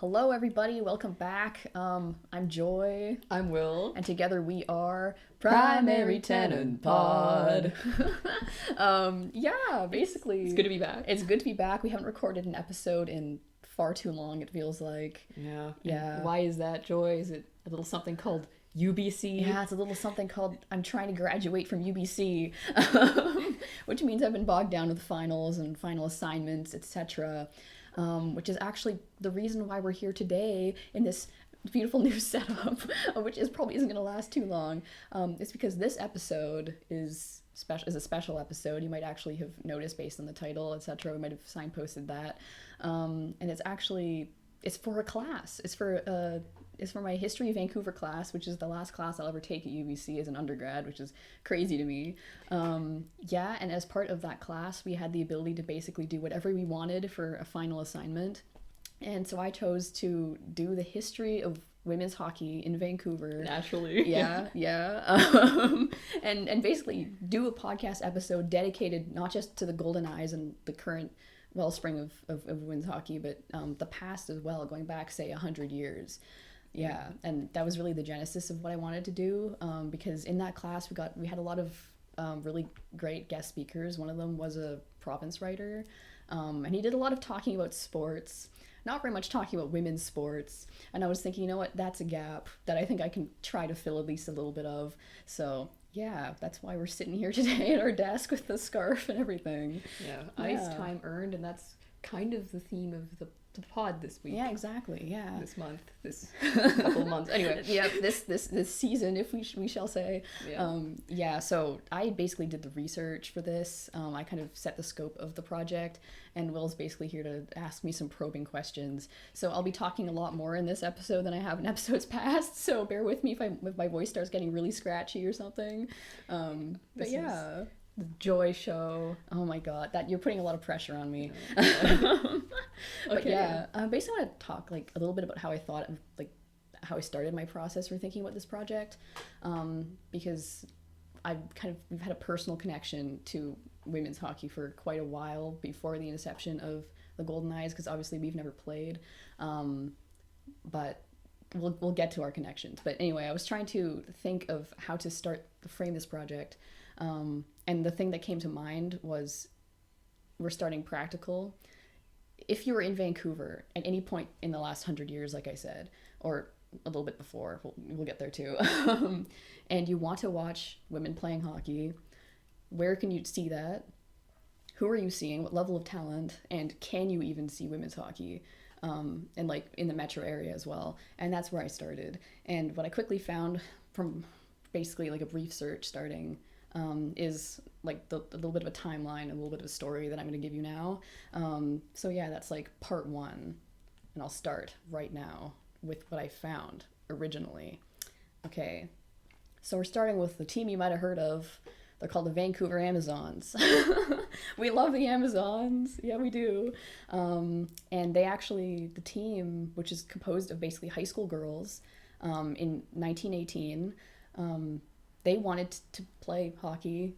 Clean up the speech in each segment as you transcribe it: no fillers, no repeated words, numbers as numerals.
Hello, everybody. Welcome back. I'm Joy. I'm Will. And together we are Primary Tenant Pod. Yeah, basically. It's good to be back. It's good to be back. We haven't recorded an episode in far too long, it feels like. Yeah. Yeah. And why is that, Joy? Is it a little something called UBC? Yeah, it's a little something called I'm trying to graduate from UBC, which means I've been bogged down with finals and final assignments, etc. Which is actually the reason why we're here today in this beautiful new setup, which probably isn't going to last too long. It's because this episode is a special episode. You might actually have noticed based on the title, etc. We might have signposted that, and it's for a class. It's for my History of Vancouver class, which is the last class I'll ever take at UBC as an undergrad, which is crazy to me. Yeah, and as part of that class, we had the ability to basically do whatever we wanted for a final assignment. And so I chose to do the history of women's hockey in Vancouver. Naturally. Yeah. And basically do a podcast episode dedicated not just to the Golden Eyes and the current wellspring of women's hockey, but the past as well, going back, say, 100 years. Yeah, and that was really the genesis of what I wanted to do, because in that class we had a lot of really great guest speakers. One of them was a province writer, and he did a lot of talking about sports, not very much talking about women's sports. And I was thinking, you know what, that's a gap that I think I can try to fill at least a little bit of. So yeah, that's why we're sitting here today at our desk with the scarf and everything. Yeah, ice time earned, and that's kind of the theme of the pod this week. Yeah, exactly. Yeah, this month, this couple of months. Anyway, yeah, this season, if we shall say. Yeah. So I basically did the research for this. I kind of set the scope of the project, and Will's basically here to ask me some probing questions. So I'll be talking a lot more in this episode than I have in episodes past. So bear with me if my voice starts getting really scratchy or something. But yeah. The Joy Show. Oh my god, that you're putting a lot of pressure on me. But Okay. yeah, basically I want to talk like a little bit about how I thought of how I started my process for thinking about this project, because we've had a personal connection to women's hockey for quite a while before the inception of the Golden Eyes, because obviously we've never played, but we'll get to our connections. But anyway, I was trying to think of how to frame this project. And the thing that came to mind was we're starting practical. If you were in Vancouver at any point in the last 100 years, like I said, or a little bit before, we'll get there too, and you want to watch women playing hockey, where can you see that? Who are you seeing? What level of talent? And can you even see women's hockey? And like in the metro area as well. And that's where I started. And what I quickly found from basically like a brief search starting is like a little bit of a timeline, a little bit of a story that I'm going to give you now. So yeah, that's like part one, and I'll start right now with what I found originally. Okay, so we're starting with the team you might have heard of. They're called the Vancouver Amazons. We love the Amazons. Yeah, we do. And the team, which is composed of basically high school girls, in 1918, they wanted to play hockey,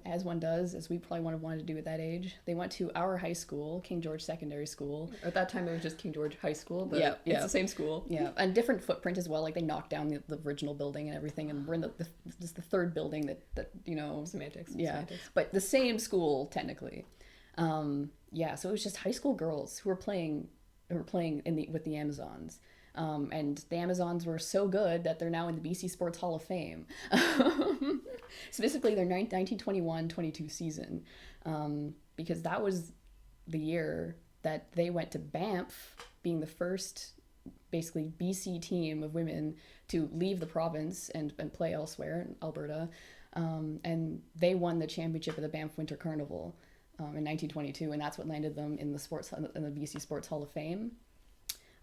as one does, as we probably wanted to do at that age. They went to our high school, King George Secondary School. At that time, it was just King George High School, but yeah. It's the same school. Yeah, and different footprint as well. Like they knocked down the original building and everything, and we're in the third building that Semantics. Yeah, semantics. But the same school technically. Yeah, so it was just high school girls who were playing with the Amazons. And the Amazons were so good that they're now in the BC Sports Hall of Fame. Specifically their 1921-22 season, because that was the year that they went to Banff, being the first basically BC team of women to leave the province and play elsewhere in Alberta. And they won the championship of the Banff Winter Carnival in 1922, and that's what landed them in the BC Sports Hall of Fame.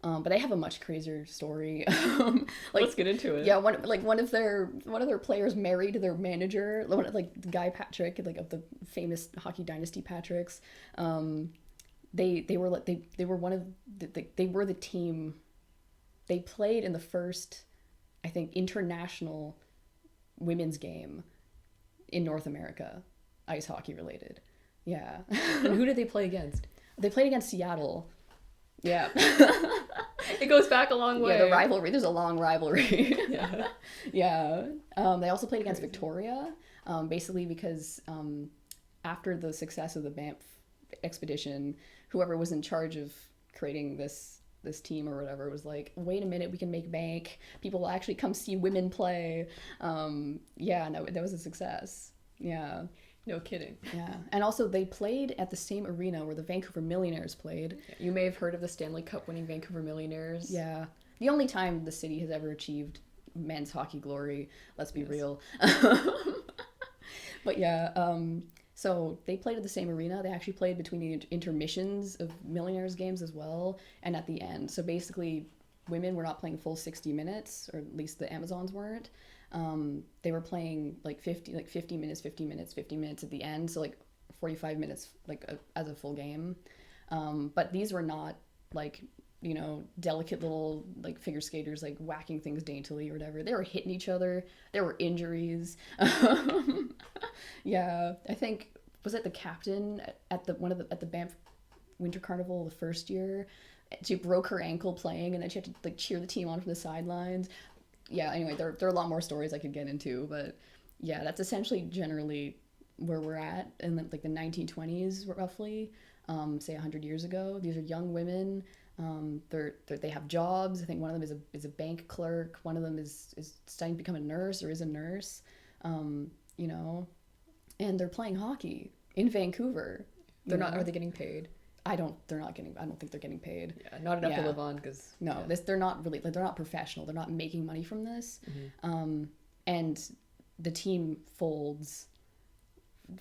But they have a much crazier story. Let's get into it. Yeah, one of their players married their manager, like Guy Patrick, like of the famous hockey dynasty Patricks. They were the team. They played in the first, I think, international women's game in North America, ice hockey related. Yeah. And who did they play against? They played against Seattle. Yeah. It goes back a long way. Yeah, the rivalry. There's a long rivalry. Yeah. Yeah. They also played against Victoria, basically because after the success of the Banff expedition, whoever was in charge of creating this team or whatever was like, wait a minute, we can make bank. People will actually come see women play. Yeah, no, that was a success. Yeah. No kidding. Yeah. And also they played at the same arena where the Vancouver Millionaires played. You may have heard of the Stanley Cup winning Vancouver Millionaires. Yeah. The only time the city has ever achieved men's hockey glory, let's be real. But yeah, so they played at the same arena. They actually played between the intermissions of Millionaires games as well, and at the end. So basically, women were not playing full 60 minutes, or at least the Amazons weren't. They were playing like 50 minutes, 50 minutes, 50 minutes at the end. So like 45 minutes as a full game. But these were not like, you know, delicate little like figure skaters like whacking things daintily or whatever. They were hitting each other. There were injuries. Yeah, I think was it the captain at the Banff Winter Carnival the first year? She broke her ankle playing, and then she had to like cheer the team on from the sidelines. Yeah. Anyway, there are a lot more stories I could get into, but yeah, that's essentially generally where we're at in like the 1920s roughly. Say 100 years ago. These are young women. They have jobs. I think one of them is a bank clerk. One of them is studying to become a nurse or is a nurse. You know, and they're playing hockey in Vancouver. They're not. Are they getting paid? I don't think they're getting paid. Yeah, not enough to live on because they're not really like, they're not professional. They're not making money from this. And the team folds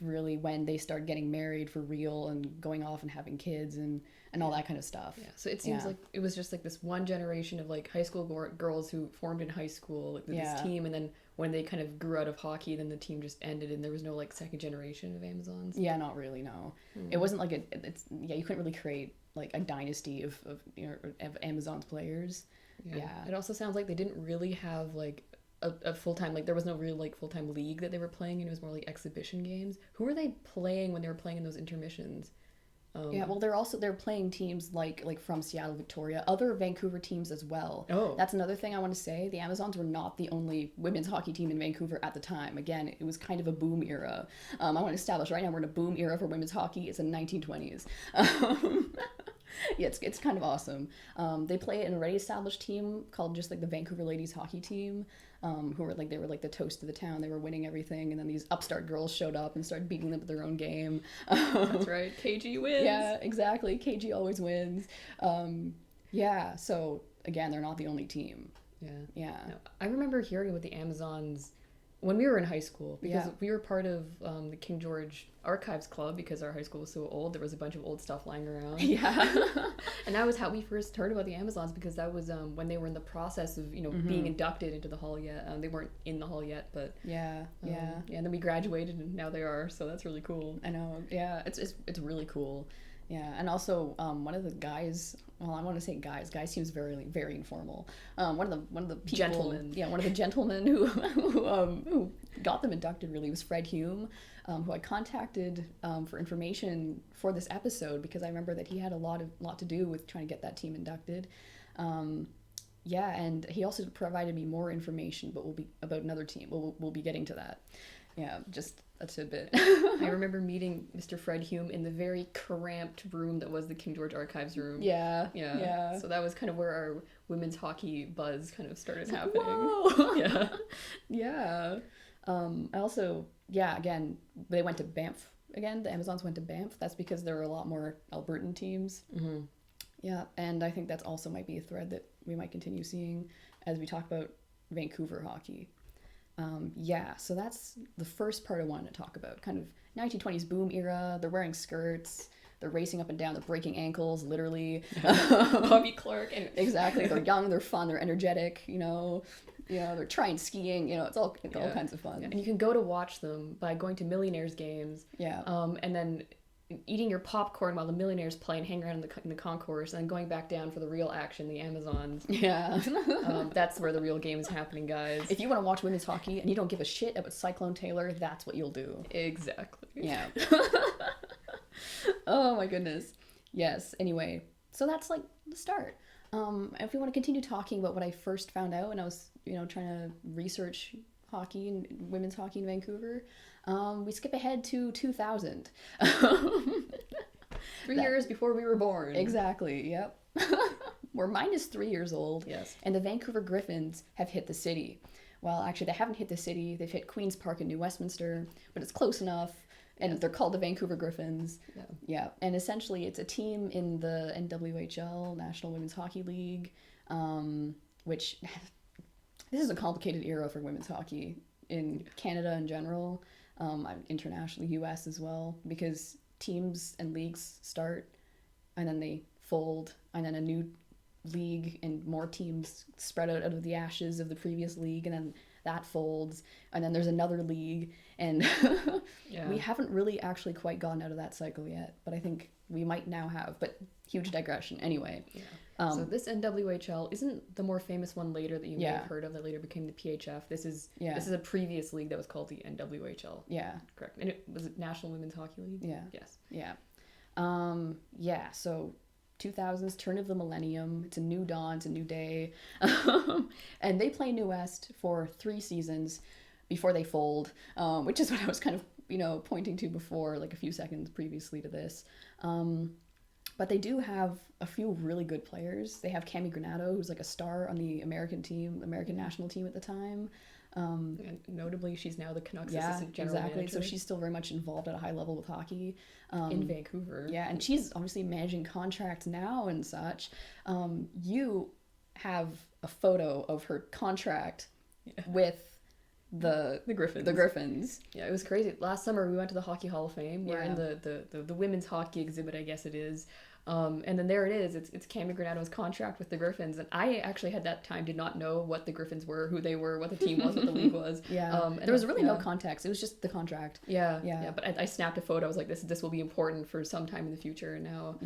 really when they start getting married for real and going off and having kids and all that kind of stuff. Yeah. So it seems like it was just like this one generation of like high school girls who formed in high school like this team, and then when they kind of grew out of hockey, then the team just ended and there was no like second generation of Amazons. Yeah, not really, no. It wasn't like you couldn't really create like a dynasty of Amazons players. Yeah. It also sounds like they didn't really have like a full-time, like there was no real like full-time league that they were playing in. It was more like exhibition games. Who were they playing when they were playing in those intermissions? Yeah, well, they're playing teams like from Seattle, Victoria, other Vancouver teams as well. Oh, that's another thing I want to say. The Amazons were not the only women's hockey team in Vancouver at the time. Again, it was kind of a boom era. I want to establish right now we're in a boom era for women's hockey. It's the 1920s. Yeah, it's kind of awesome. They play in an already established team called just like the Vancouver Ladies Hockey Team, who were like, they were like the toast of the town. They were winning everything, and then these upstart girls showed up and started beating them at their own game. That's right. KG wins. Yeah, exactly. KG always wins. Yeah, so again, they're not the only team. Yeah. No, I remember hearing about the Amazons when we were in high school, because we were part of the King George Archives Club because our high school was so old. There was a bunch of old stuff lying around. Yeah. And that was how we first heard about the Amazons, because that was when they were in the process of, being inducted into the hall yet. They weren't in the hall yet, but... Yeah. And then we graduated and now they are, so that's really cool. I know. Yeah, it's really cool. Yeah, and also one of the guys. Well, I want to say guys. Guy seems very very informal. One of the people, gentlemen. Yeah, one of the gentlemen who got them inducted really was Fred Hume, who I contacted for information for this episode because I remember that he had a lot to do with trying to get that team inducted. Yeah, and he also provided me more information, but we'll be about another team. We'll be getting to that. Yeah, just a tidbit. I remember meeting Mr. Fred Hume in the very cramped room that was the King George Archives room. Yeah. So that was kind of where our women's hockey buzz kind of started happening. Whoa! Yeah. Yeah. I also, again, they went to Banff again. The Amazons went to Banff. That's because there were a lot more Albertan teams. Mm-hmm. Yeah, and I think that's also might be a thread that we might continue seeing as we talk about Vancouver hockey. So that's the first part I wanted to talk about. Kind of 1920s boom era. They're wearing skirts. They're racing up and down. They're breaking ankles, literally. Bobby Clark. And exactly. They're young. They're fun. They're energetic. They're trying skiing. It's all kinds of fun. Yeah. And you can go to watch them by going to Millionaires games. Yeah. And then eating your popcorn while the Millionaires play and hang around in the concourse, and then going back down for the real action, the Amazons. Yeah. That's where the real game is happening, guys. If you want to watch women's hockey and you don't give a shit about Cyclone Taylor, that's what you'll do. Exactly. Yeah. Oh my goodness. Yes. Anyway, so that's like the start. If we want to continue talking about what I first found out when I was, trying to research hockey and women's hockey in Vancouver, we skip ahead to 2000. 3 years before we were born. Exactly, yep. We're minus 3 years old. Yes. And the Vancouver Griffins have hit the city. Well, actually, they haven't hit the city. They've hit Queen's Park in New Westminster, but it's close enough. And they're called the Vancouver Griffins. Yeah. And essentially, it's a team in the NWHL, National Women's Hockey League, which this is a complicated era for women's hockey in Canada in general, internationally, US as well, because teams and leagues start and then they fold, and then a new league and more teams spread out of the ashes of the previous league, and then that folds, and then there's another league, and we haven't really actually quite gotten out of that cycle yet, but I think we might now have, but huge digression anyway. So this NWHL isn't the more famous one later that you may have heard of that later became the PHF. This is a previous league that was called the NWHL. Correct. And it was National Women's Hockey League. So 2000s, turn of the millennium, it's a new dawn, it's a new day. And they play New West for 3 seasons before they fold, which is what I was kind of pointing to before, like a few seconds previously to this. But they do have a few really good players. They have Cami Granado, who's like a star on the American national team at the time. And notably, she's now the Canucks assistant general manager. So she's still very much involved at a high level with hockey. In Vancouver. Yeah, and she's obviously managing contracts now and such. You have a photo of her contract with the Griffins. Yeah, it was crazy. Last summer we went to the Hockey Hall of Fame. We're in the women's hockey exhibit, I guess it is. And then there it is. It's Cami Granado's contract with the Griffins. And I actually at that time did not know what the Griffins were, who they were, what the team was, what the league was. And there was really no context. It was just the contract. But I snapped a photo. I was like, this will be important for some time in the future. And now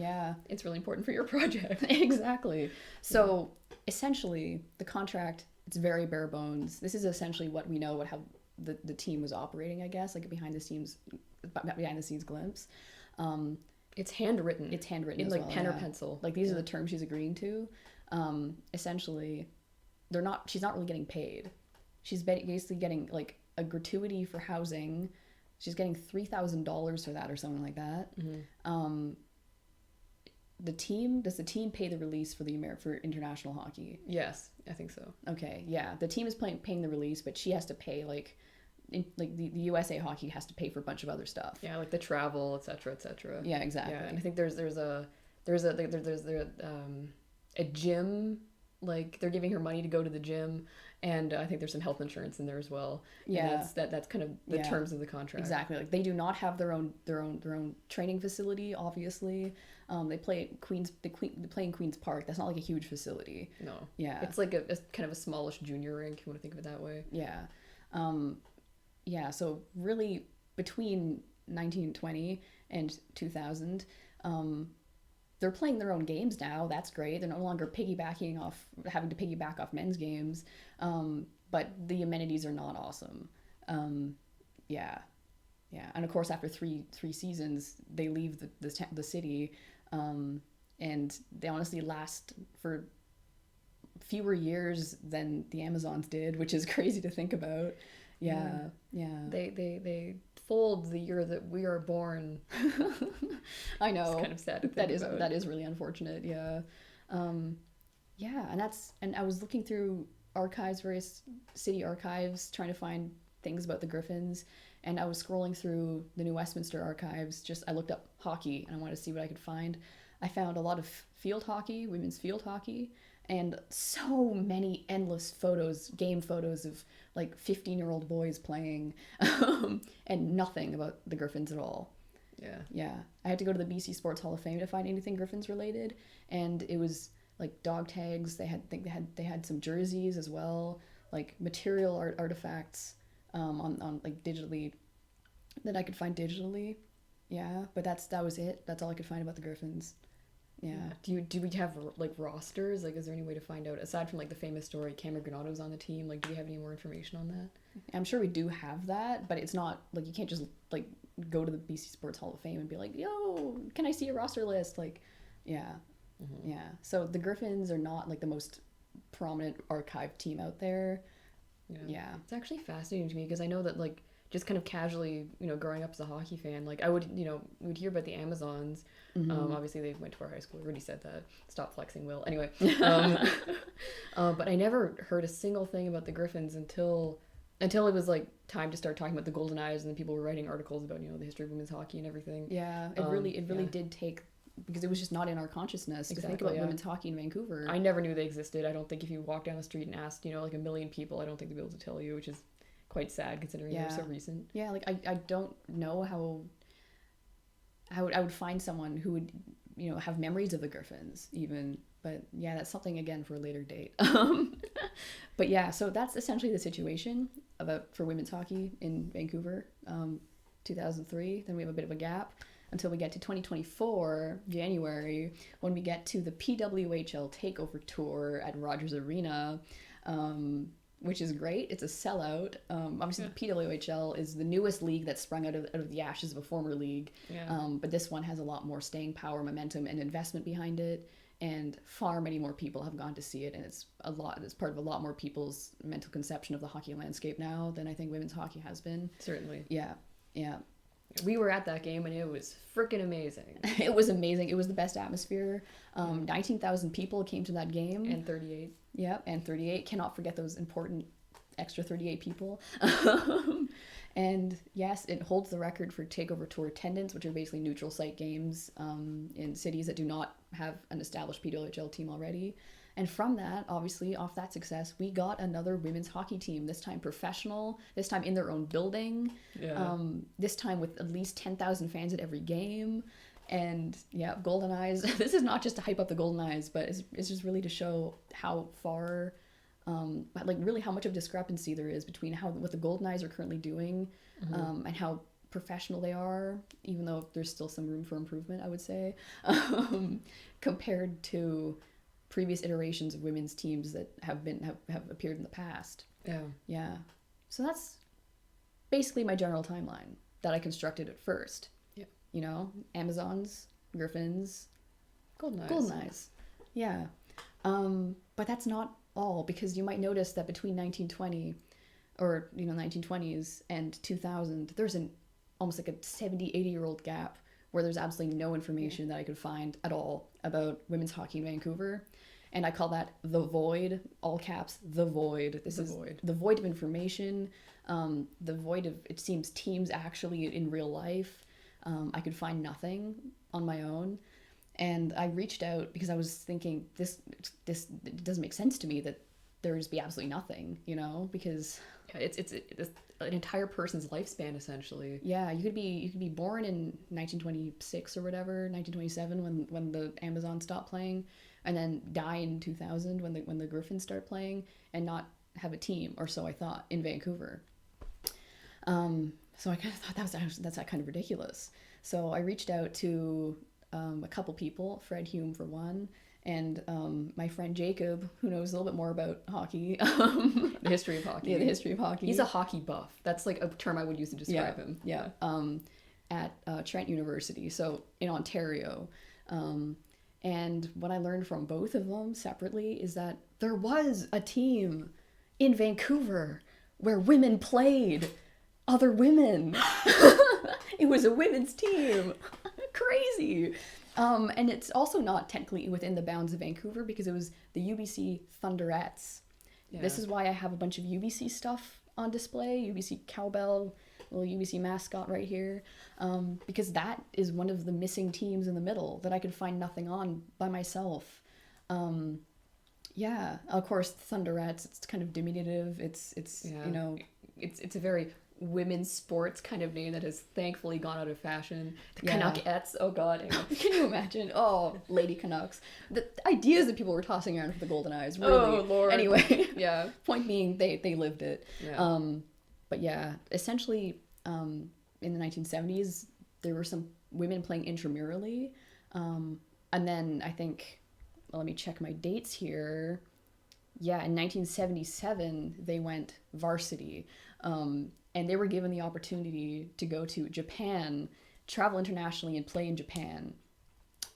it's really important for your project. Exactly. So essentially the contract, it's very bare bones. This is essentially what we know, how the team was operating, I guess, like a behind the scenes glimpse. It's handwritten. In like pen or pencil. Like these are the terms she's agreeing to. Essentially, she's not really getting paid. She's basically getting like a gratuity for housing. She's getting $3,000 for that or something like that. Does the team pay the release for for international hockey? Yes, I think so. Okay, yeah. The team is paying the release, but she has to pay the USA hockey has to pay for a bunch of other stuff. Yeah, like the travel, etc., etc. Yeah, exactly. Yeah, and I think there's a gym, like they're giving her money to go to the gym, and I think there's some health insurance in there as well. Yeah, and that's kind of the terms of the contract. Exactly. Like they do not have their own training facility. Obviously, they play in Queen's Park. That's not like a huge facility. No. Yeah. It's like a kind of a smallish junior rink. You want to think of it that way. Yeah. So really between 1920 and 2000, they're playing their own games now. That's great. They're no longer having to piggyback off men's games. But the amenities are not awesome. And of course, after three seasons, they leave the city, and they honestly last for fewer years than the Amazons did, which is crazy to think about. Yeah. They fold the year that we are born. I know. It's kind of sad to think about. That is really unfortunate. Yeah. And I was looking through various city archives, trying to find things about the Griffins, and I was scrolling through the New Westminster archives. I looked up hockey, and I wanted to see what I could find. I found a lot of field hockey, women's field hockey, and so many endless game photos of like 15-year-old boys playing, and nothing about the Griffins at all. Yeah. I had to go to the BC Sports Hall of Fame to find anything Griffins related, and it was like dog tags. They had some jerseys as well, like material artifacts on like digitally that I could find digitally. Yeah, but that was it. That's all I could find about the Griffins. Yeah. Do we have like rosters? Like, is there any way to find out, aside from like the famous story Cami Granado's on the team? Like, do we have any more information on that? I'm sure we do have that, but it's not like you can't just like go to the BC Sports Hall of Fame and be like, "Yo, can I see a roster list?" Like, yeah. Yeah. So the Griffins are not like the most prominent archive team out there. Yeah. It's actually fascinating to me because I know that like just kind of casually, growing up as a hockey fan, like I would, we would hear about the Amazons. Obviously they went to our high school. I already said that. Stop flexing, Will. Anyway, but I never heard a single thing about the Griffins until it was like time to start talking about the Golden Eyes, and then people were writing articles about the history of women's hockey and everything. Yeah, it really did take, because it was just not in our consciousness to think about women's hockey in Vancouver. I never knew they existed. I don't think if you walk down the street and asked like a million people, I don't think they'd be able to tell you, which is quite sad considering they're so recent. Yeah, like I don't know how I would find someone who would have memories of the Griffins even. But yeah, that's something again for a later date. But yeah, so that's essentially the situation for women's hockey in Vancouver, 2003. Then we have a bit of a gap until we get to 2024, January, when we get to the PWHL Takeover Tour at Rogers Arena, which is great. It's a sellout. Obviously, the PWHL is the newest league that sprung out of the ashes of a former league. But this one has a lot more staying power, momentum, and investment behind it. And far many more people have gone to see it, and it's part of a lot more people's mental conception of the hockey landscape now than I think women's hockey has been. Certainly. Yeah. We were at that game and it was freaking amazing. It was amazing. It was the best atmosphere. 19,000 people came to that game. And 38. Yeah, and 38. Cannot forget those important extra 38 people. And yes, it holds the record for Takeover Tour attendance, which are basically neutral site games in cities that do not have an established PWHL team already. And from that, obviously, off that success, we got another women's hockey team, this time professional, this time in their own building, this time with at least 10,000 fans at every game. And yeah, Golden Eyes, this is not just to hype up the Golden Eyes, but it's just really to show how far, really how much of discrepancy there is between what the Golden Eyes are currently doing and how professional they are, even though there's still some room for improvement, I would say, compared to previous iterations of women's teams that have appeared in the past. Yeah. So that's basically my general timeline that I constructed at first. Yeah. Amazons, Griffins, Golden Eyes. Yeah. But that's not all, because you might notice that between 1920 or 1920s and 2000, there's almost like a 70-80-year-old gap where there's absolutely no information that I could find at all about women's hockey in Vancouver. And I call that the void, all caps, the void. This is the void of information, the void of, it seems, teams actually in real life. I could find nothing on my own. And I reached out because I was thinking, this it doesn't make sense to me that there would just be absolutely nothing, because it's an entire person's lifespan essentially. Yeah, you could be born in 1926 or whatever, 1927 when the Amazons stopped playing, and then die in 2000 when the Griffins start playing, and not have a team, or so I thought, in Vancouver. So I kind of thought that's kind of ridiculous. So I reached out to a couple people, Fred Hume for one, and my friend Jacob, who knows a little bit more about hockey. The history of hockey. Yeah, the history of hockey. He's a hockey buff. That's like a term I would use to describe him. Yeah. At Trent University, so in Ontario. And what I learned from both of them separately is that there was a team in Vancouver where women played other women. It was a women's team. Crazy. And it's also not technically within the bounds of Vancouver because it was the UBC Thunderettes. Yeah. This is why I have a bunch of UBC stuff on display, UBC cowbell, little UBC mascot right here, because that is one of the missing teams in the middle that I could find nothing on by myself. Yeah, of course, Thunderettes, it's kind of diminutive. It's it's a very women's sports kind of name that has thankfully gone out of fashion. The Canuckettes, oh god. Can you imagine? Oh, Lady Canucks. The ideas that people were tossing around for the Golden Eyes, really. Oh, Lord. Anyway, yeah. Point being, they lived it. Yeah. But yeah, essentially, in the 1970s, there were some women playing intramurally. And then I think, well, let me check my dates here. Yeah, in 1977, they went varsity. And they were given the opportunity to go to Japan, travel internationally, and play in Japan.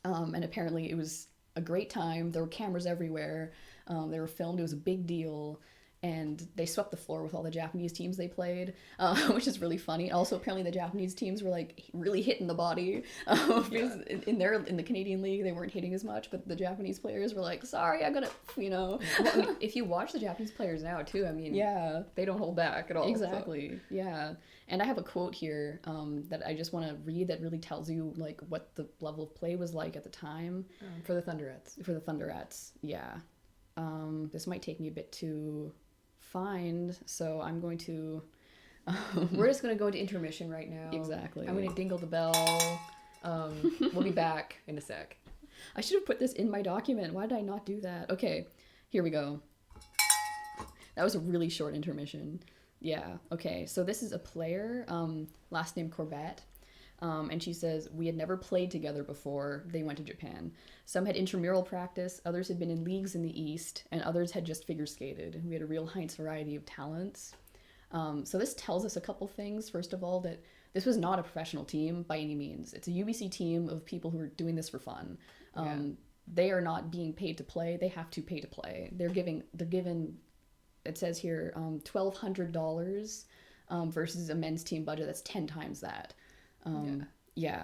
And apparently it was a great time. There were cameras everywhere. They were filmed. It was a big deal. And they swept the floor with all the Japanese teams they played, which is really funny. Also, apparently the Japanese teams were like really hitting the body. Because in the Canadian league, they weren't hitting as much, but the Japanese players were like, sorry, I gotta, Well, I mean, if you watch the Japanese players now too, I mean, they don't hold back at all. Exactly. So. Yeah. And I have a quote here that I just want to read that really tells you like what the level of play was like at the time. For the Thunderettes. For the Thunderettes, yeah. This might take me a bit to find, so I'm going to we're just going to go into intermission right now. Exactly. I'm going to dingle the bell. We'll be back in a sec. I should have put this in my document. Why did I not do that? Okay, here we go. That was a really short intermission. Yeah, okay, so this is a player, last name Corbett. And she says, we had never played together before they went to Japan. Some had intramural practice, others had been in leagues in the East, and others had just figure skated. We had a real Heinz variety of talents. So this tells us a couple things. First of all, that this was not a professional team by any means. It's a UBC team of people who are doing this for fun. They are not being paid to play. They have to pay to play. They're given, it says here, $1,200 versus a men's team budget that's 10 times that.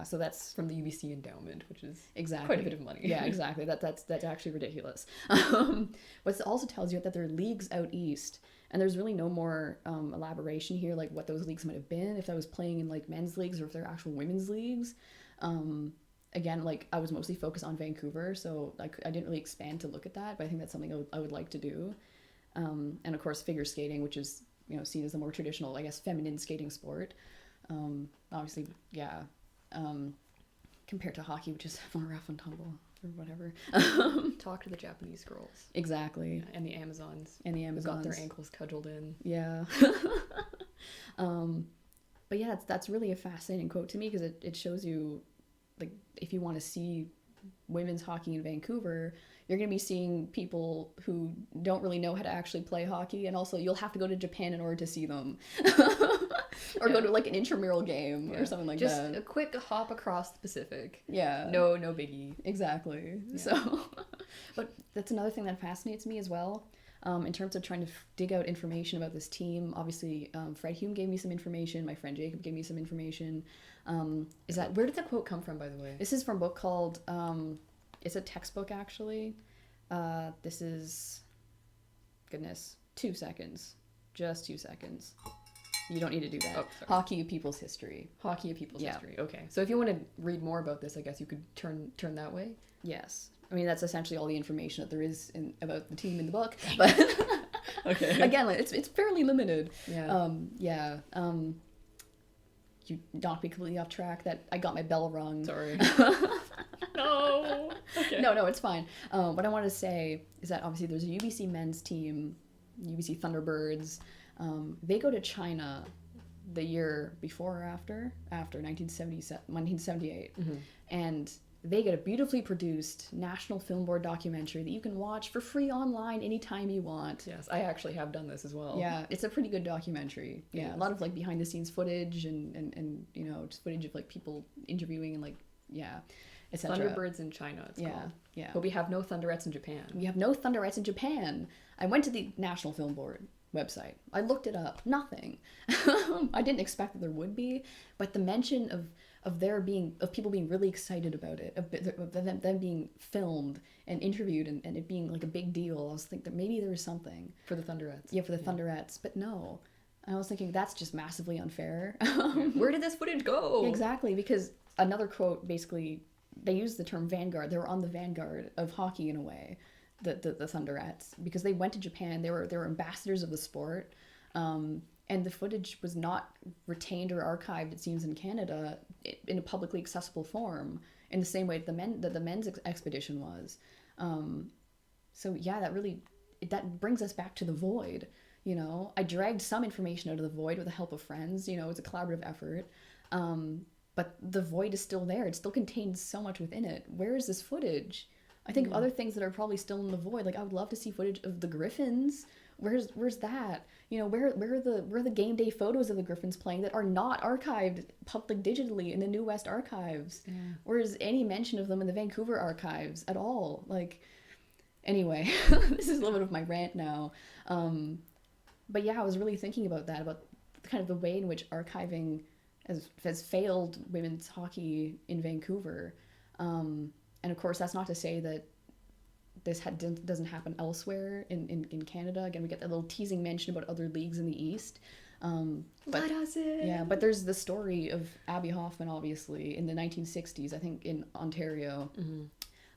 So that's from the UBC endowment, which is exactly quite a bit of money. Yeah, exactly. That's actually ridiculous. But it also tells you that there are leagues out east, and there's really no more elaboration here, like what those leagues might have been, if I was playing in like men's leagues or if they're actual women's leagues. Again, like I was mostly focused on Vancouver, so like I didn't really expand to look at that, but I think that's something I would like to do. And of course, figure skating, which is seen as the more traditional, I guess, feminine skating sport. Obviously, compared to hockey, which is more rough and tumble or whatever. Talk to the Japanese girls. Exactly. And the Amazons. Who got their ankles cudgeled in. Yeah. But yeah, that's really a fascinating quote to me, because it shows you, like, if you want to see women's hockey in Vancouver, you're going to be seeing people who don't really know how to actually play hockey, and also you'll have to go to Japan in order to see them. Or go to like an intramural game or something like just that. Just a quick hop across the Pacific. Yeah. No biggie. Exactly. Yeah. So, but that's another thing that fascinates me as well. In terms of trying to dig out information about this team, obviously Fred Hume gave me some information. My friend Jacob gave me some information. Where did the quote come from, by the way? This is from a book called, it's a textbook actually. This is, goodness, 2 seconds. Just 2 seconds. You don't need to do that. Hockey, a People's History. Hockey, a People's History. Okay. So if you want to read more about this, I guess you could turn that way. Yes. I mean, that's essentially all the information that there is about the team in the book. But okay. Again, it's fairly limited. Yeah. You knocked me completely off track. That I got my bell rung. Sorry. No. Okay. No, it's fine. What I wanted to say is that obviously there's a UBC men's team, UBC Thunderbirds. They go to China the year before or after 1978. Mm-hmm. And they get a beautifully produced National Film Board documentary that you can watch for free online anytime you want. Yes, I actually have done this as well. Yeah, it's a pretty good documentary. Yeah, a lot of like behind the scenes footage and just footage of like people interviewing and etc. Thunderbirds in China, it's called. Yeah. But we have no Thunderettes in Japan. We have no Thunderettes in Japan. I went to the National Film Board website. I looked it up. Nothing. I didn't expect that there would be, but the mention of people being really excited about it, of them being filmed and interviewed and it being like a big deal, I was thinking that maybe there was something for the Thunderettes. Yeah, for the Thunderettes, but no. I was thinking that's just massively unfair. Where did this footage go? Exactly, because another quote, basically, they used the term vanguard. They were on the vanguard of hockey in a way. The Thunderettes, because they went to Japan, they were ambassadors of the sport, and the footage was not retained or archived, it seems, in Canada in a publicly accessible form in the same way that the men's expedition was. So yeah, that brings us back to the void. I dragged some information out of the void with the help of friends. It's a collaborative effort, but the void is still there. It still contains so much within it. Where is this footage? I think other things that are probably still in the void, like I would love to see footage of the Griffins. Where's that? You know, where are the game day photos of the Griffins playing that are not archived public digitally in the New West archives? Yeah. Where's any mention of them in the Vancouver archives at all? Like, anyway, this is a little bit of my rant now. But yeah, I was really thinking about that, about kind of the way in which archiving has failed women's hockey in Vancouver. And of course, that's not to say that this doesn't happen elsewhere in Canada. Again, we get that little teasing mention about other leagues in the East. Let us in. Yeah, but there's the story of Abby Hoffman, obviously, in the 1960s, I think, in Ontario,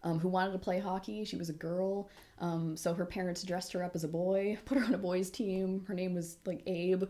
who wanted to play hockey. She was a girl, so her parents dressed her up as a boy, put her on a boys' team. Her name was, like, Abe.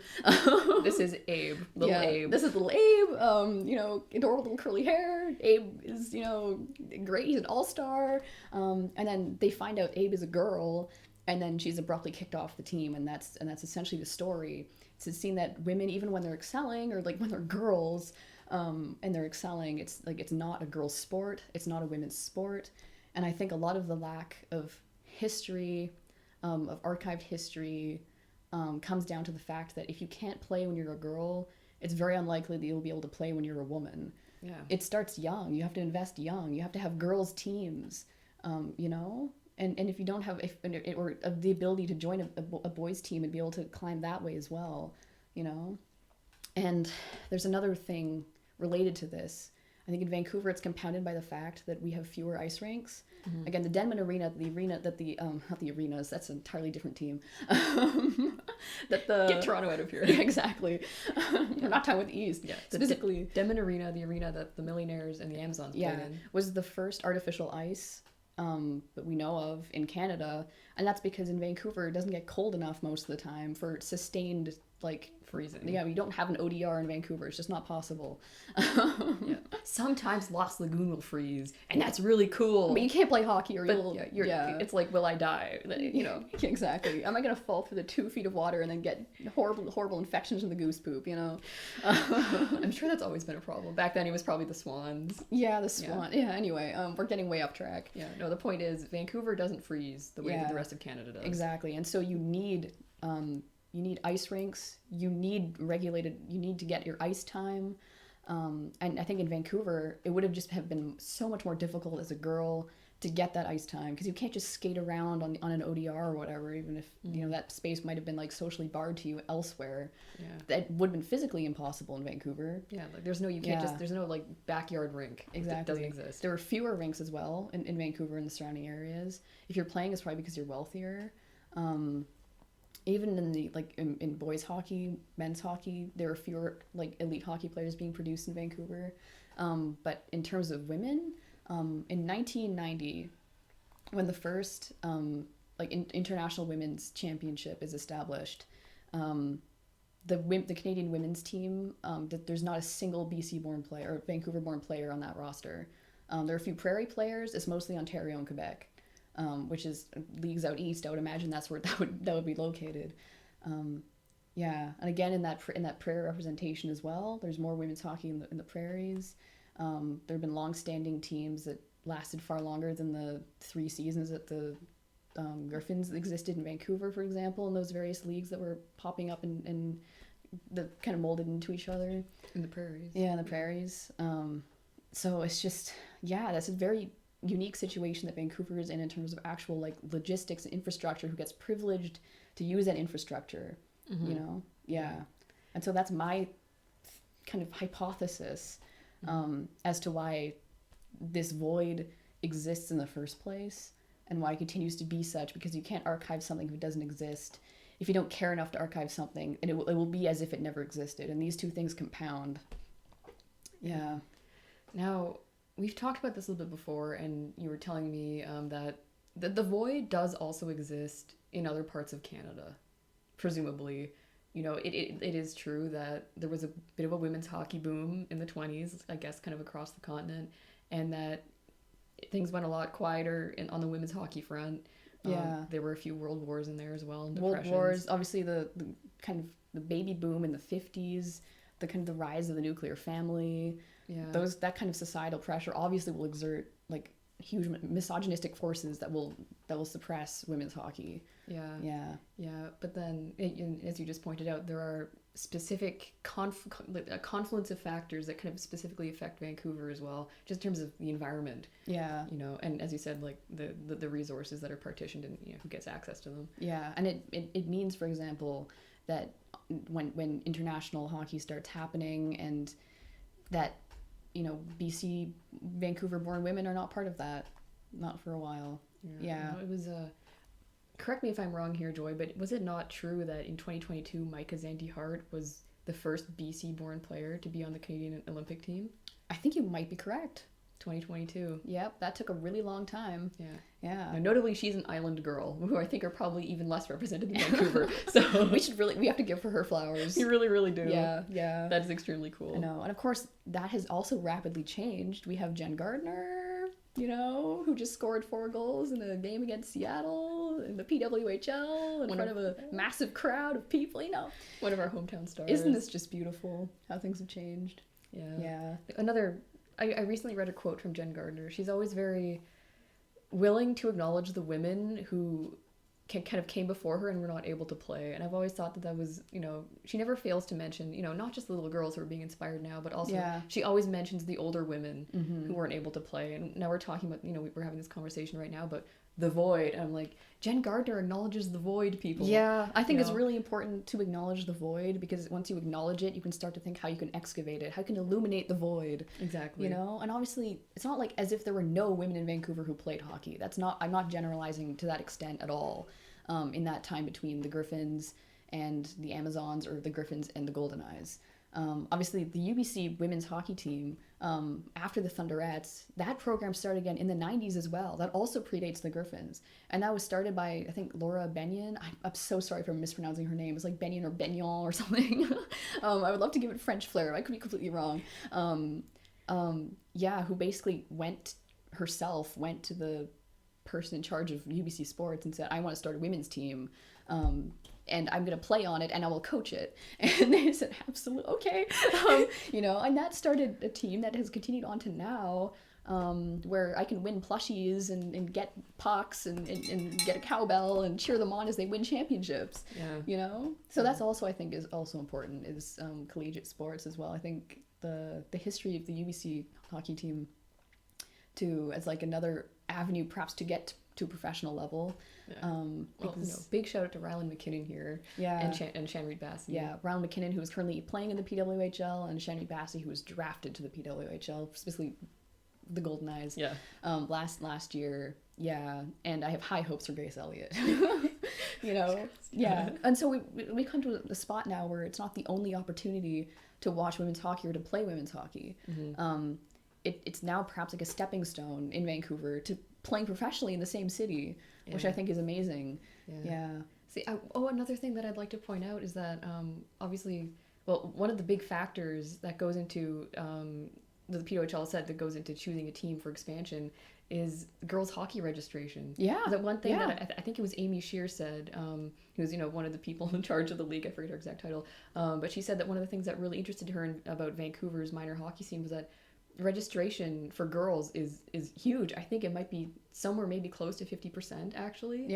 This is Abe. Little Abe. This is little Abe, you know, adorable little curly hair. Abe is, you know, great. He's an all-star. And then they find out Abe is a girl, and then she's abruptly kicked off the team, and that's essentially the story. It's seen that women, even when they're excelling, or like when they're girls, and they're excelling, it's like it's not a girl's sport, it's not a women's sport. And I think a lot of the lack of history, of archived history, comes down to the fact that if you can't play when you're a girl, it's very unlikely that you'll be able to play when you're a woman. Yeah. It starts young. You have to invest young. You have to have girls' teams, you know? And if you don't have, or the ability to join a boys' team and be able to climb that way as well, you know? And there's another thing related to this. I think in Vancouver it's compounded by the fact that we have fewer ice rinks. Mm-hmm. Again, the Denman Arena, not the arenas, that's an entirely different team. Get Toronto out of here. Yeah, exactly. We're not talking with the East. Yeah, specifically. Denman Arena, the arena that the Millionaires and the Amazons played in. Was the first artificial ice that we know of in Canada, and that's because in Vancouver it doesn't get cold enough most of the time for sustained, like, freezing. Yeah, you don't have an ODR in Vancouver. It's just not possible. Yeah. Sometimes Lost Lagoon will freeze, and that's really cool. But you can't play hockey, or it's like, will I die? You know. Exactly. Am I gonna fall through the 2 feet of water and then get horrible infections from the goose poop? You know. I'm sure that's always been a problem. Back then, it was probably the swans. Yeah, the swan. Yeah. Anyway, we're getting way off track. Yeah. No, the point is, Vancouver doesn't freeze the way that the rest of Canada does. Exactly, and so you need ice rinks, you need to get your ice time. And I think in Vancouver, it would have just have been so much more difficult as a girl to get that ice time, because you can't just skate around on an ODR or whatever, even if, you know, that space might have been like socially barred to you elsewhere. Yeah. That would have been physically impossible in Vancouver. Yeah, like there's no like backyard rink. Exactly. It doesn't exist. There were fewer rinks as well in Vancouver and the surrounding areas. If you're playing, it's probably because you're wealthier. Even in the in boys hockey, men's hockey, there are fewer like elite hockey players being produced in Vancouver. But in terms of women, in 1990, when the first international women's championship is established, the Canadian women's team, there's not a single BC-born player or Vancouver-born player on that roster. There are a few prairie players. It's mostly Ontario and Quebec. Which is leagues out east. I would imagine that's where that would be located. Yeah, and again in that prairie representation as well, there's more women's hockey in the prairies. There have been long-standing teams that lasted far longer than the 3 seasons that the Griffins existed in Vancouver, for example, in those various leagues that were popping up and that kind of molded into each other. In the prairies. Yeah, in the prairies. So it's just, that's a very unique situation that Vancouver is in terms of actual like logistics and infrastructure, who gets privileged to use that infrastructure, you know? Yeah. And so that's my kind of hypothesis as to why this void exists in the first place and why it continues to be such, because you can't archive something if it doesn't exist. If you don't care enough to archive something, and it will be as if it never existed. And these two things compound. Yeah. Now, we've talked about this a little bit before, and you were telling me that the void does also exist in other parts of Canada, presumably. You know, it is true that there was a bit of a women's hockey boom in the 20s, I guess, kind of across the continent, and that things went a lot quieter on the women's hockey front. There were a few world wars in there as well, and world wars, obviously the kind of the baby boom in the 50s, the kind of the rise of the nuclear family. Yeah. That kind of societal pressure obviously will exert like huge misogynistic forces that will suppress women's hockey. Yeah. But then, as you just pointed out, there are specific confluence of factors that kind of specifically affect Vancouver as well, just in terms of the environment. Yeah. And as you said, like the resources that are partitioned and who gets access to them. Yeah, and it means, for example, that when international hockey starts happening, and that BC Vancouver-born women are not part of that, not for a while. Yeah. It was correct me if I'm wrong here, Joy, but was it not true that in 2022 Micah Zandy-Hart was the first BC-born player to be on the Canadian Olympic team? I think you might be correct. 2022. Yep, that took a really long time. Yeah. Now, notably, she's an island girl, who I think are probably even less represented in Vancouver. So we have to give her flowers. You really, really do. Yeah. That is extremely cool. I know, and of course that has also rapidly changed. We have Jen Gardner, who just scored 4 goals in a game against Seattle in the PWHL in front of a massive crowd of people. One of our hometown stars. Isn't this just beautiful? How things have changed. Yeah. I recently read a quote from Jen Gardner. She's always very willing to acknowledge the women who kind of came before her and were not able to play. And I've always thought that was, she never fails to mention, not just the little girls who are being inspired now, but also she always mentions the older women who weren't able to play. And now we're talking about, we're having this conversation right now, but the void. And I'm like, Jen Gardner acknowledges the void, people. Yeah, I think it's really important to acknowledge the void, because once you acknowledge it, you can start to think how you can excavate it, how you can illuminate the void. Exactly. And obviously it's not like as if there were no women in Vancouver who played hockey. I'm not generalizing to that extent at all. In that time between the Griffins and the Amazons, or the Griffins and the Golden Eyes. Obviously, the UBC women's hockey team, after the Thunderettes, that program started again in the 90s as well. That also predates the Griffins. And that was started by, I think, Laura Benyon. I'm so sorry for mispronouncing her name. It's like Benyon or Benyon or something. I would love to give it French flair. I could be completely wrong. Who basically went to the person in charge of UBC Sports and said, I want to start a women's team. And I'm going to play on it and I will coach it. And they said, absolutely, okay. And that started a team that has continued on to now, where I can win plushies and get pucks and get a cowbell and cheer them on as they win championships. So that's also, I think, is also important, is collegiate sports as well. I think the history of the UBC hockey team as like another avenue perhaps to get to a professional level. Big shout out to Rylan McKinnon here. And Shanreed Bassey. Rylan McKinnon, who is currently playing in the PWHL, and Shanreed Bassey, who was drafted to the PWHL, specifically the Golden Eyes. Last year. And I have high hopes for Grace Elliott. And so we come to a spot now where it's not the only opportunity to watch women's hockey or to play women's hockey. It's now perhaps like a stepping stone in Vancouver to playing professionally in the same city, which I think is amazing. See, another thing that I'd like to point out is that obviously, one of the big factors that goes into the PWHL said that goes into choosing a team for expansion is girls hockey registration. That one thing that I think it was Amy Shear said, who's one of the people in charge of the league. I forget her exact title, but she said that one of the things that really interested her about Vancouver's minor hockey scene was that registration for girls is huge. I think it might be somewhere maybe close to 50% actually.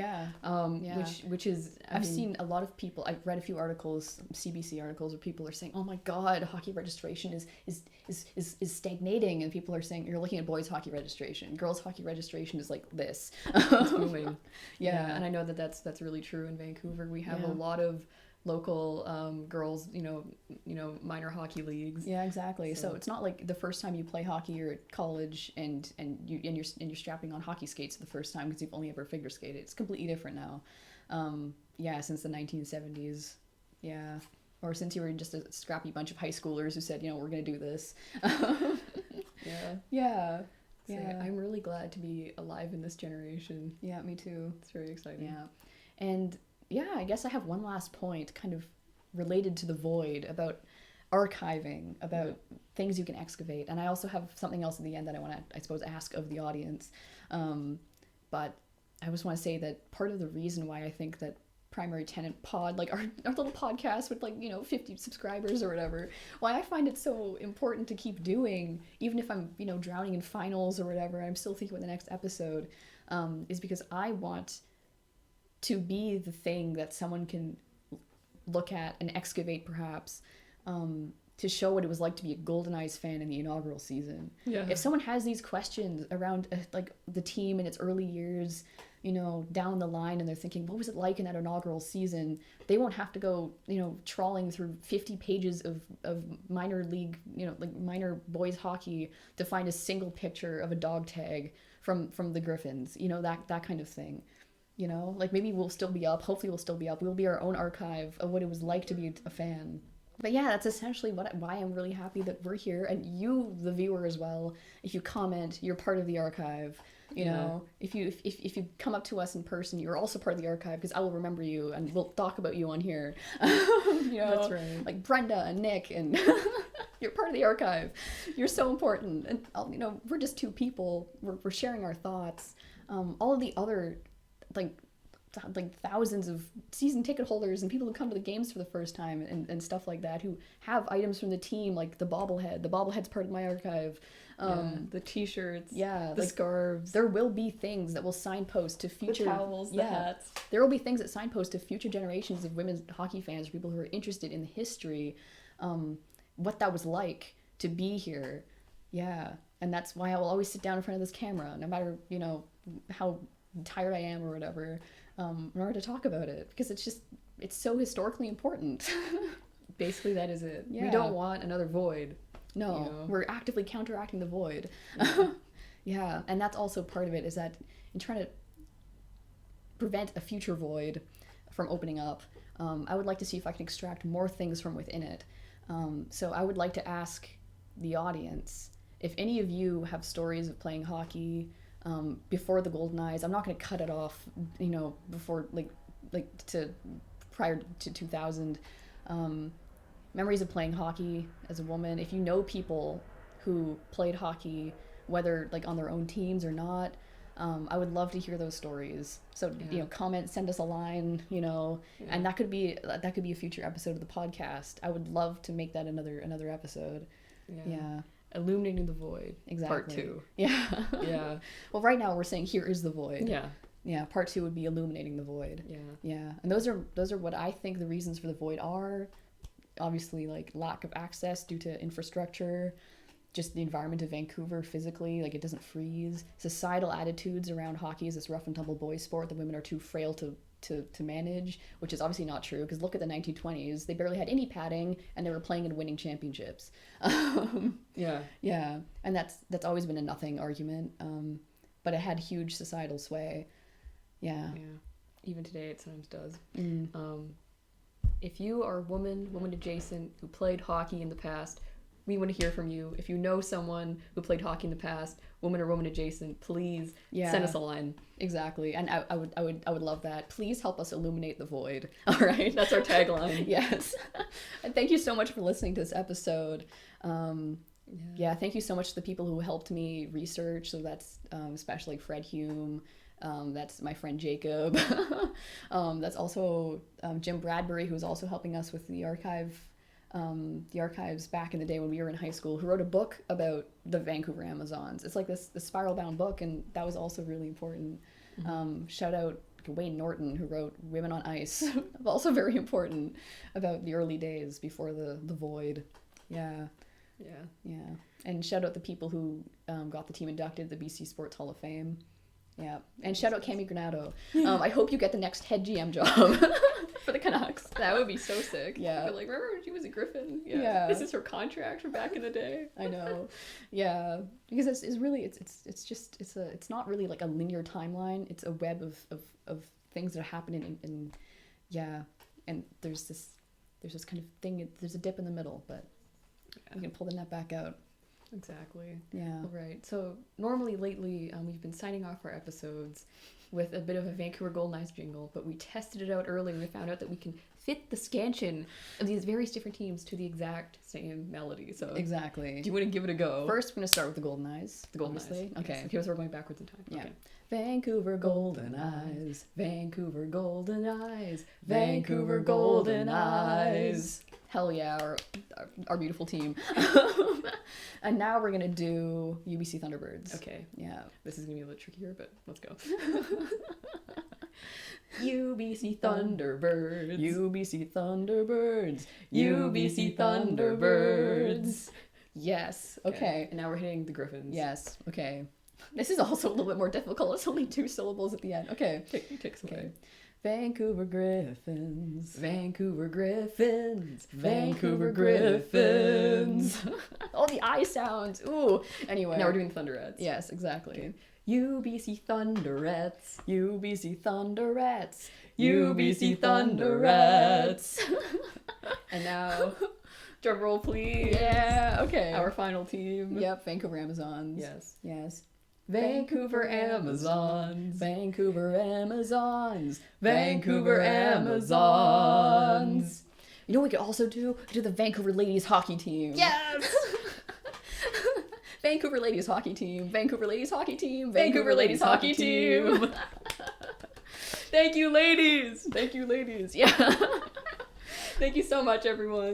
Which is I've seen a lot of people. I've read a few articles, CBC articles, where people are saying, "Oh my God, hockey registration is stagnating," and people are saying, "You're looking at boys hockey registration. Girls hockey registration is like this." It's booming. And I know that's really true in Vancouver. We have a lot of local girls, minor hockey leagues. Exactly. So it's not like the first time you play hockey, you're at college and you're strapping on hockey skates the first time because you've only ever figure skated. It's completely different now. Since the 1970s. Or since you were just a scrappy bunch of high schoolers who said, we're going to do this. I'm really glad to be alive in this generation. Yeah, me too. It's very exciting. And I guess I have one last point kind of related to the void about archiving, about things you can excavate. And I also have something else at the end that I want to, I suppose, ask of the audience. But I just want to say that part of the reason why I think that primary tenant pod, like our little podcast with, like, 50 subscribers or whatever. Why I find it so important to keep doing, even if I'm, drowning in finals or whatever, I'm still thinking about the next episode, is because I want to be the thing that someone can look at and excavate, perhaps, to show what it was like to be a Golden Eyes fan in the inaugural season. Yeah. If someone has these questions around like the team in its early years, down the line, and they're thinking, what was it like in that inaugural season? They won't have to go, trawling through 50 pages of minor league, like minor boys hockey to find a single picture of a dog tag from the Griffins, that kind of thing. Like maybe we'll still be up. Hopefully we'll still be up. We'll be our own archive of what it was like to be a fan. But yeah, that's essentially why I'm really happy that we're here, and you, the viewer, as well. If you comment, you're part of the archive. You know, if you come up to us in person, you're also part of the archive, because I will remember you and we'll talk about you on here. That's right. Like Brenda and Nick, and you're part of the archive. You're so important, and we're just two people. We're sharing our thoughts. All of the other like thousands of season ticket holders and people who come to the games for the first time and stuff like that, who have items from the team, like the bobblehead's part of my archive, the t-shirts, the like, scarves. There will be things that will signpost to future, the towels, the hats. There will be things that signpost to future generations of women's hockey fans, or people who are interested in the history, what that was like to be here. And that's why I will always sit down in front of this camera, no matter how tired I am or whatever, in order to talk about it, because it's so historically important. Basically, that is it. We don't want another void. No, we're actively counteracting the void. And that's also part of it, is that in trying to prevent a future void from opening up, I would like to see if I can extract more things from within it. So I would like to ask the audience, if any of you have stories of playing hockey before the Golden Eyes. I'm not going to cut it off, before prior to 2000. Memories of playing hockey as a woman. If you know people who played hockey, whether like on their own teams or not, I would love to hear those stories. So comment, send us a line, and that could be a future episode of the podcast. I would love to make that another episode. Illuminating the Void. Exactly. Part 2. Yeah. Well, right now we're saying here is the void. Yeah. Part 2 would be illuminating the void. Yeah. And those are what I think the reasons for the void are. Obviously, like lack of access due to infrastructure, just the environment of Vancouver physically, like it doesn't freeze. Societal attitudes around hockey is this rough and tumble boys sport that women are too frail to manage, which is obviously not true, because look at the 1920s. They barely had any padding, and they were playing and winning championships. And that's always been a nothing argument, but it had huge societal sway. Even today it sometimes does. If you are a woman adjacent, who played hockey in the past, we want to hear from you. If you know someone who played hockey in the past, woman or woman adjacent, please send us a line. Exactly. And I would love that. Please help us illuminate the void. All right. That's our tagline. Yes. And thank you so much for listening to this episode. Thank you so much to the people who helped me research. So that's especially Fred Hume. That's my friend Jacob. That's also Jim Bradbury, who's also helping us with the archives back in the day when we were in high school, who wrote a book about the Vancouver Amazons. It's like this spiral bound book, and that was also really important. Shout out to Wayne Norton, who wrote Women on Ice. Also very important, about the early days before the void. Yeah. And shout out the people who got the team inducted to the BC Sports Hall of Fame. Yeah. And shout out Cami Granado. I hope you get the next head GM job for the Canucks. That would be so sick. Yeah. But like, remember when she was a Griffin? Yeah. This is her contract from back in the day. I know. Yeah. Because it's really it's not really like a linear timeline. It's a web of things that are happening and there's this kind of thing, there's a dip in the middle, but we can pull the net back out. Exactly. Yeah. All right. So normally lately, we've been signing off our episodes with a bit of a Vancouver Golden Eyes jingle, but we tested it out early and we found out that we can fit the scansion of these various different teams to the exact same melody. So Exactly. do you want to give it a go? First, we're going to start with the Golden Eyes. The Golden obviously. Eyes. Okay. Yes. Okay, so we're going backwards in time. Yeah. Okay. Vancouver Golden Eyes, Vancouver Golden Eyes, Vancouver Golden Eyes. Hell yeah, our beautiful team. And now we're gonna do UBC Thunderbirds. Okay. Yeah. This is going to be a little trickier, but let's go. UBC Thunderbirds, UBC Thunderbirds, UBC Thunderbirds. Yes. Okay. And now we're hitting the Griffins. Yes. Okay. This is also a little bit more difficult. It's only 2 syllables at the end. Okay. Take us away. Okay. Vancouver Griffins, Vancouver Griffins, Vancouver Griffins. All the I sounds. Ooh. Anyway. Now we're doing Thunderettes. Yes, exactly. UBC Thunderettes, UBC Thunderettes, UBC Thunderettes. And now, drum roll please. Yeah, okay. Our final team. Yep, Vancouver Amazons. Yes. Yes. Vancouver Amazons. Vancouver Amazons. Vancouver Amazons. You know what we could also do? We could do the Vancouver Ladies Hockey Team. Yes! Vancouver Ladies Hockey Team. Vancouver Ladies Hockey Team. Vancouver Ladies Hockey Team. Thank you, ladies. Thank you, ladies. Yeah. Thank you so much, everyone.